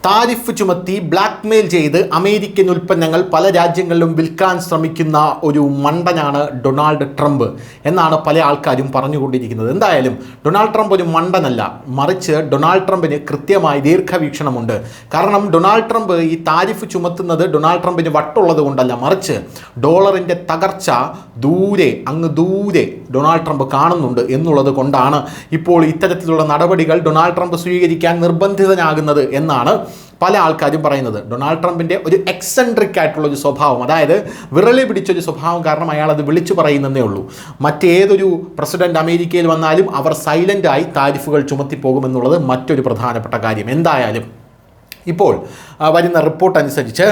Tariff ചുമത്തി blackmail ചെയ്ത് American ഉൽപ്പന്നങ്ങൾ പല രാജ്യങ്ങളിലും വിൽക്കാൻ ശ്രമിക്കുന്ന ഒരു മണ്ടനാണ് ഡൊണാൾഡ് ട്രംപ് എന്നാണ് പല ആൾക്കാരും പറഞ്ഞുകൊണ്ടിരിക്കുന്നത്. എന്തായാലും ഡൊണാൾഡ് ട്രംപ് ഒരു മണ്ടനല്ല, മറിച്ച് ഡൊണാൾഡ് ട്രംപിന് കൃത്യമായി ദീർഘവീക്ഷണമുണ്ട്. കാരണം ഡൊണാൾഡ് ട്രംപ് ഈ താരിഫ് ചുമത്തുന്നത് ഡൊണാൾഡ് ട്രംപിന് വട്ടുള്ളത് കൊണ്ടല്ല, മറിച്ച് ഡോളറിൻ്റെ തകർച്ച അങ്ങ് ദൂരെ ഡൊണാൾഡ് ട്രംപ് കാണുന്നുണ്ട് എന്നുള്ളത് കൊണ്ടാണ് ഇപ്പോൾ ഇത്തരത്തിലുള്ള നടപടികൾ ഡൊണാൾഡ് ട്രംപ് സ്വീകരിക്കാൻ നിർബന്ധിതനാകുന്നത് എന്നാണ് പല ആൾക്കാരും പറയുന്നത്. ഡൊണാൾഡ് ട്രംപിൻ്റെ ഒരു എക്സെൻട്രിക് ആയിട്ടുള്ളൊരു സ്വഭാവം, അതായത് വിരളി പിടിച്ചൊരു സ്വഭാവം കാരണം അയാൾ അത് വിളിച്ചു പറയുന്നതേ ഉള്ളൂ. മറ്റേതൊരു പ്രസിഡന്റ് അമേരിക്കയിൽ വന്നാലും അവർ സൈലൻ്റായി താരിഫുകൾ ചുമത്തിപ്പോകുമെന്നുള്ളത് മറ്റൊരു പ്രധാനപ്പെട്ട കാര്യം. എന്തായാലും ഇപ്പോൾ വരുന്ന റിപ്പോർട്ട് അനുസരിച്ച്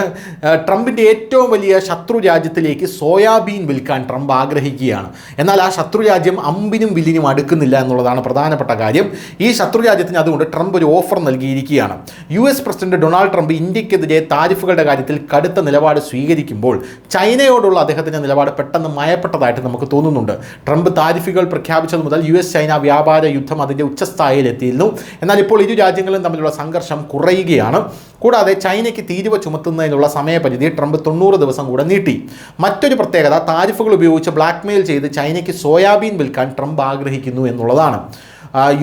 ട്രംപിൻ്റെ ഏറ്റവും വലിയ ശത്രു രാജ്യത്തിലേക്ക് സോയാബീൻ വിൽക്കാൻ ട്രംപ് ആഗ്രഹിക്കുകയാണ്. എന്നാൽ ആ ശത്രു രാജ്യം അമ്പിനും വില്ലിനും അടുക്കുന്നില്ല എന്നുള്ളതാണ് പ്രധാനപ്പെട്ട കാര്യം. ഈ ശത്രു രാജ്യത്തിന് അതുകൊണ്ട് ട്രംപ് ഒരു ഓഫർ നൽകിയിരിക്കുകയാണ്. US പ്രസിഡന്റ് ഡൊണാൾഡ് ട്രംപ് ഇന്ത്യക്കെതിരെ താരിഫുകളുടെ കാര്യത്തിൽ കടുത്ത നിലപാട് സ്വീകരിക്കുമ്പോൾ ചൈനയോടുള്ള അദ്ദേഹത്തിൻ്റെ നിലപാട് പെട്ടെന്ന് മയപ്പെട്ടതായിട്ട് നമുക്ക് തോന്നുന്നുണ്ട്. ട്രംപ് താരിഫുകൾ പ്രഖ്യാപിച്ചത് മുതൽ US ചൈന വ്യാപാര യുദ്ധം അതിൻ്റെ ഉച്ചസ്ഥായിയിലെത്തിയിരുന്നു. എന്നാൽ ഇപ്പോൾ ഇരു രാജ്യങ്ങളും തമ്മിലുള്ള സംഘർഷം കുറയുകയാണ്. കൂടാതെ ചൈനയ്ക്ക് തീരുവ ചുമത്തുന്നതിനുള്ള സമയപരിധി ട്രംപ് 90 ദിവസം കൂടെ നീട്ടി. മറ്റൊരു പ്രത്യേകത, താരിഫുകൾ ഉപയോഗിച്ച് ബ്ലാക്ക്മെയിൽ ചെയ്ത് ചൈനയ്ക്ക് സോയാബീൻ വിൽക്കാൻ ട്രംപ് ആഗ്രഹിക്കുന്നു എന്നുള്ളതാണ്.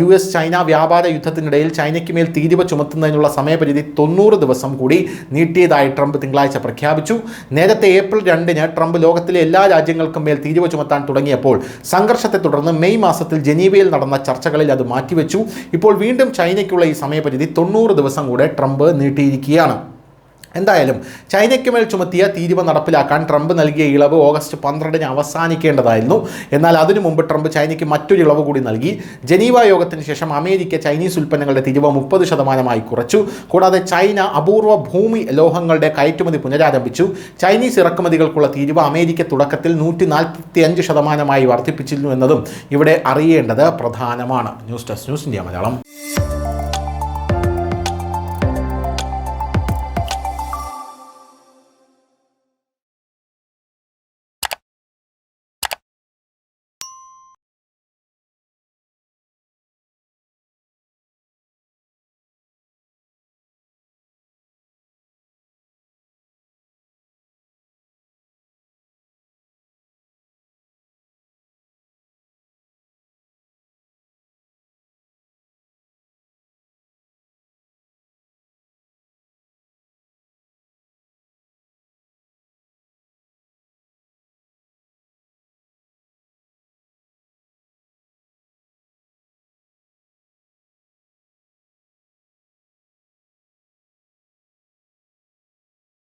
US ചൈന വ്യാപാര യുദ്ധത്തിനിടയിൽ ചൈനയ്ക്ക് മേൽ തീരുവ ചുമത്തുന്നതിനുള്ള സമയപരിധി 90 ദിവസം കൂടി നീട്ടിയതായി ട്രംപ് തിങ്കളാഴ്ച പ്രഖ്യാപിച്ചു. നേരത്തെ ഏപ്രിൽ 2-ന് ട്രംപ് ലോകത്തിലെ എല്ലാ രാജ്യങ്ങൾക്കും മേൽ തീരുവ ചുമത്താൻ തുടങ്ങിയപ്പോൾ സംഘർഷത്തെ തുടർന്ന് മെയ് മാസത്തിൽ ജനീവയിൽ നടന്ന ചർച്ചകളിൽ അത് മാറ്റിവെച്ചു. ഇപ്പോൾ വീണ്ടും ചൈനയ്ക്കുള്ള ഈ സമയപരിധി 90 ദിവസം കൂടെ ട്രംപ് നീട്ടിയിരിക്കുകയാണ്. എന്തായാലും ചൈനയ്ക്ക് മേൽ ചുമത്തിയ തീരുവ നടപ്പിലാക്കാൻ ട്രംപ് നൽകിയ ഇളവ് ഓഗസ്റ്റ് 12-ന് അവസാനിക്കേണ്ടതായിരുന്നു. എന്നാൽ അതിനു മുമ്പ് ട്രംപ് ചൈനയ്ക്ക് മറ്റൊരു ഇളവ് കൂടി നൽകി. ജനീവ യോഗത്തിന് ശേഷം അമേരിക്ക ചൈനീസ് ഉൽപ്പന്നങ്ങളുടെ തീരുവ 30% കുറച്ചു. കൂടാതെ ചൈന അപൂർവ ഭൂമി ലോഹങ്ങളുടെ കയറ്റുമതി പുനരാരംഭിച്ചു. ചൈനീസ് ഇറക്കുമതികൾക്കുള്ള തീരുവ അമേരിക്ക തുടക്കത്തിൽ 145% വർദ്ധിപ്പിച്ചിരുന്നു എന്നതും ഇവിടെ അറിയേണ്ടത് പ്രധാനമാണ്. News desk, news India Malayalam.